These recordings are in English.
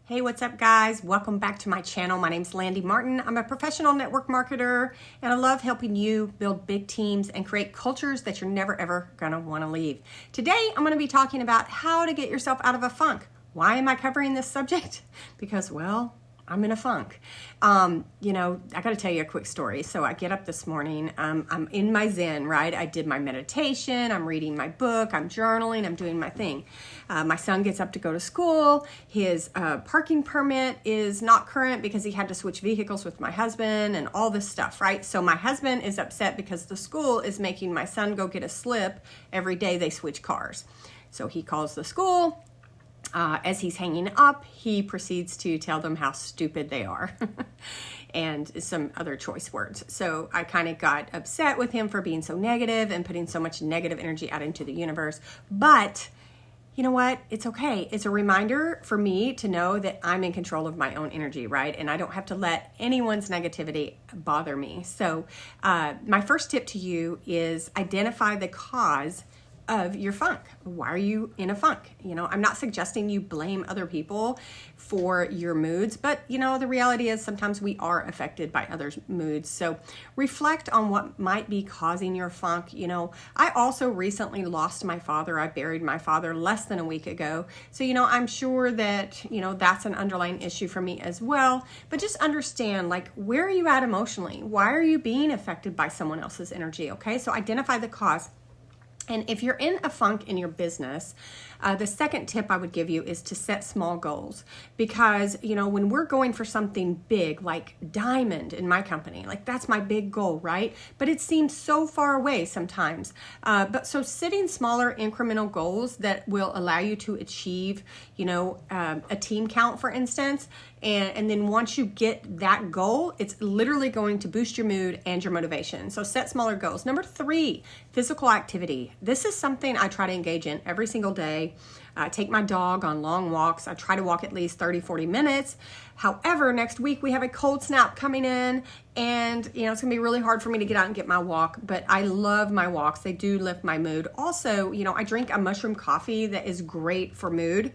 Hey, what's up, guys? Welcome back to my channel. My name's Landy Martin. I'm a professional network marketer, and I love helping you build big teams and create cultures that you're never, ever gonna wanna leave. Today, I'm gonna be talking about how to get yourself out of a funk. Why am I covering this subject? Because, well, I'm in a funk. I gotta tell you a quick story. So I get up this morning, I'm in my zen, right? I did my meditation, I'm reading my book, I'm journaling, I'm doing my thing. My son gets up to go to school. His parking permit is not current because he had to switch vehicles with my husband and all this stuff, right? So my husband is upset because the school is making my son go get a slip every day they switch cars. So he calls the school. As he's hanging up, he proceeds to tell them how stupid they are and some other choice words. So I kind of got upset with him for being so negative and putting so much negative energy out into the universe. But you know what? It's okay. It's a reminder for me to know that I'm in control of my own energy, right? And I don't have to let anyone's negativity bother me. So my first tip to you is identify the cause of your funk. Why are you in a funk? I'm not suggesting you blame other people for your moods, but the reality is sometimes we are affected by others' moods. So reflect on what might be causing your funk. I also recently lost my father. I buried my father less than a week ago. So, I'm sure that, that's an underlying issue for me as well. But just understand, where are you at emotionally? Why are you being affected by someone else's energy? Okay, so identify the cause. And if you're in a funk in your business, the second tip I would give you is to set small goals. Because, when we're going for something big, like diamond in my company, that's my big goal, right? But it seems so far away sometimes. So setting smaller incremental goals that will allow you to achieve, a team count, for instance, and then once you get that goal, it's literally going to boost your mood and your motivation. So set smaller goals. Number 3, physical activity. This is something I try to engage in every single day. I take my dog on long walks. I try to walk at least 30, 40 minutes. However, next week we have a cold snap coming in, and it's gonna be really hard for me to get out and get my walk, but I love my walks. They do lift my mood. Also, I drink a mushroom coffee that is great for mood.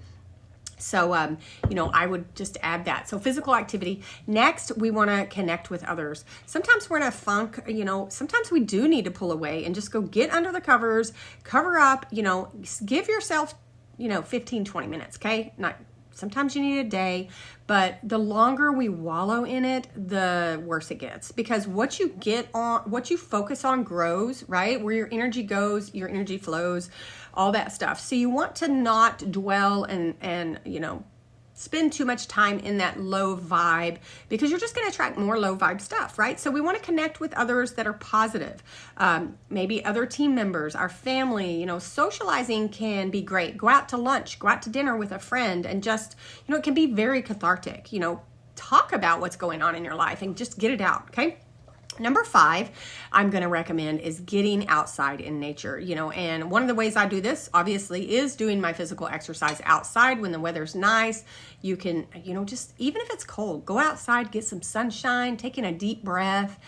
So, I would just add that. So physical activity. Next, we want to connect with others. Sometimes we're in a funk, sometimes we do need to pull away and just go get under the covers, cover up, give yourself, 15, 20 minutes, okay? Sometimes you need a day, but the longer we wallow in it, the worse it gets. Because what you focus on grows, right? Where your energy goes, your energy flows, all that stuff. So you want to not dwell and spend too much time in that low vibe, because you're just going to attract more low vibe stuff, right? So we want to connect with others that are positive. Maybe other team members, our family, socializing can be great. Go out to lunch, go out to dinner with a friend, and just, it can be very cathartic. Talk about what's going on in your life and just get it out, okay? Number 5, I'm going to recommend is getting outside in nature, and one of the ways I do this, obviously, is doing my physical exercise outside when the weather's nice. You can, just, even if it's cold, go outside, get some sunshine, taking a deep breath,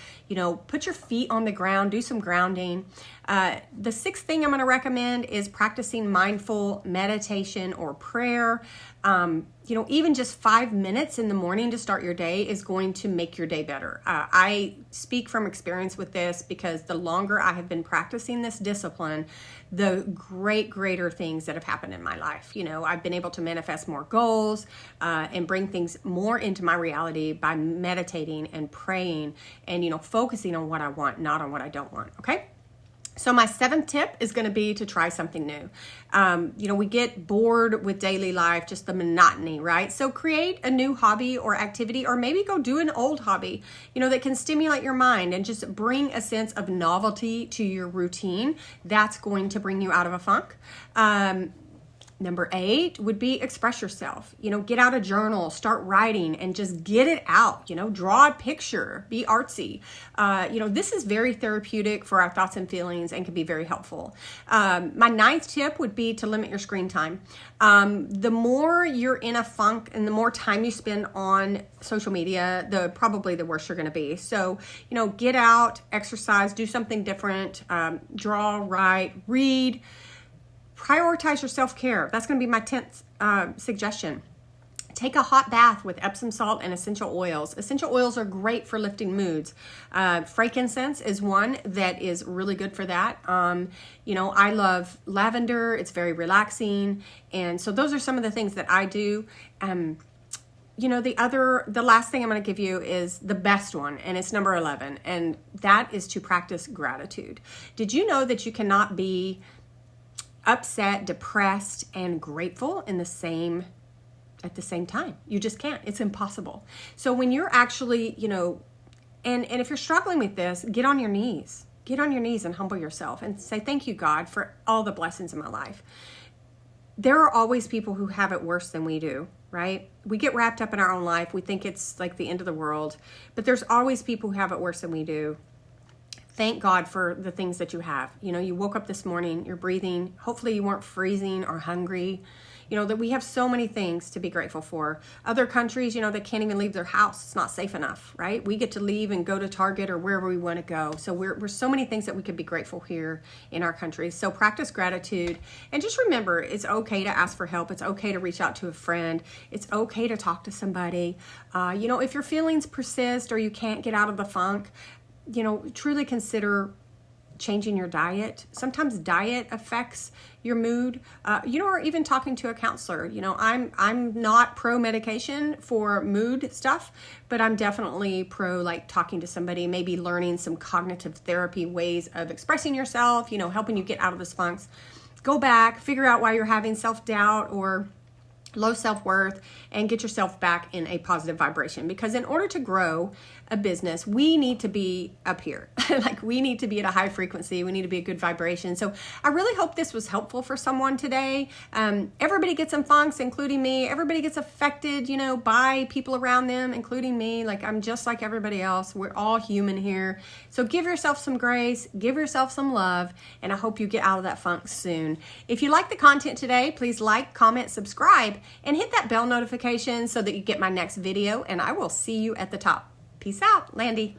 put your feet on the ground, do some grounding. The 6th thing I'm going to recommend is practicing mindful meditation or prayer. Even just 5 minutes in the morning to start your day is going to make your day better. I speak from experience with this because the longer I have been practicing this discipline, the greater things that have happened in my life. I've been able to manifest more goals and bring things more into my reality by meditating and praying and, focusing on what I want, not on what I don't want, okay? So my 7th tip is going to be to try something new. We get bored with daily life, just the monotony, right? So create a new hobby or activity, or maybe go do an old hobby, that can stimulate your mind and just bring a sense of novelty to your routine. That's going to bring you out of a funk. Number 8 would be express yourself. Get out a journal, start writing, and just get it out. Draw a picture, be artsy. This is very therapeutic for our thoughts and feelings and can be very helpful. My 9th tip would be to limit your screen time. The more you're in a funk and the more time you spend on social media, probably the worse you're going to be. So, get out, exercise, do something different, draw, write, read. Prioritize your self-care. That's going to be my 10th suggestion. Take a hot bath with Epsom salt and essential oils. Essential oils are great for lifting moods. Frankincense is one that is really good for that. I love lavender. It's very relaxing. And so those are some of the things that I do. The last thing I'm going to give you is the best one, and it's number 11, and that is to practice gratitude. Did you know that you cannot be upset, depressed, and grateful at the same time? You just can't. It's impossible. So when you're actually, and if you're struggling with this, get on your knees. Get on your knees and humble yourself and say, thank you, God, for all the blessings in my life. There are always people who have it worse than we do, right? We get wrapped up in our own life. We think it's like the end of the world, but there's always people who have it worse than we do. Thank God for the things that you have. You woke up this morning, you're breathing. Hopefully you weren't freezing or hungry. That we have so many things to be grateful for. Other countries, they can't even leave their house. It's not safe enough, right? We get to leave and go to Target or wherever we want to go. So we're so many things that we could be grateful here in our country. So practice gratitude. And just remember, it's okay to ask for help. It's okay to reach out to a friend. It's okay to talk to somebody. If your feelings persist or you can't get out of the funk, truly consider changing your diet. Sometimes diet affects your mood, or even talking to a counselor. I'm not pro medication for mood stuff, but I'm definitely pro talking to somebody, maybe learning some cognitive therapy ways of expressing yourself, helping you get out of those funks. Go back, figure out why you're having self-doubt or low self-worth, and get yourself back in a positive vibration. Because in order to grow a business, we need to be up here. We need to be at a high frequency. We need to be a good vibration. So I really hope this was helpful for someone today. Everybody gets in funks, including me. Everybody gets affected, by people around them, including me. I'm just like everybody else. We're all human here. So give yourself some grace, give yourself some love, and I hope you get out of that funk soon. If you like the content today, please like, comment, subscribe, and hit that bell notification so that you get my next video, and I will see you at the top. Peace out, Landy.